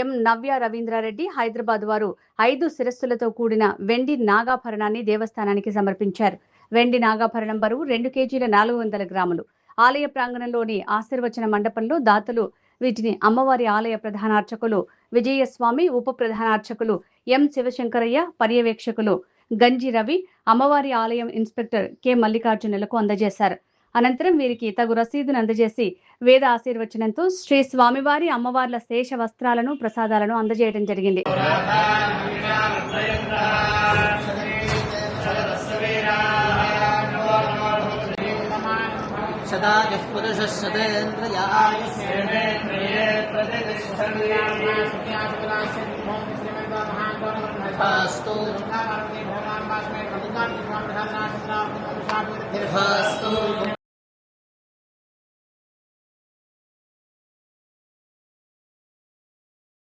ఎం నవ్య రవీంద్రారెడ్డి హైదరాబాద్ వారు 5 శిరస్సులతో కూడిన వెండి నాగాభరణాన్ని దేవస్థానానికి సమర్పించారు. వెండి నాగాభరణం బరువు 2 కేజీల 400 గ్రాములు. ఆలయ ప్రాంగణంలోని ఆశీర్వచన మండపంలో దాతలు వీటిని అమ్మవారి ఆలయ ప్రధాన అర్చకులు విజయస్వామి, ఉప ప్రధాన అర్చకులు ఎం శివశంకరయ్య, పర్యవేక్షకులు గంజి రవి, అమ్మవారి ఆలయం ఇన్స్పెక్టర్ కె మల్లికార్జునులకు అందజేశారు. అనంతరం వీరికి తగు రసీదును అందజేసి వేద ఆశీర్వచనంతో శ్రీ స్వామివారి అమ్మవార్ల శేష వస్త్రాలను ప్రసాదాలను అందజేయడం జరిగింది. Pasto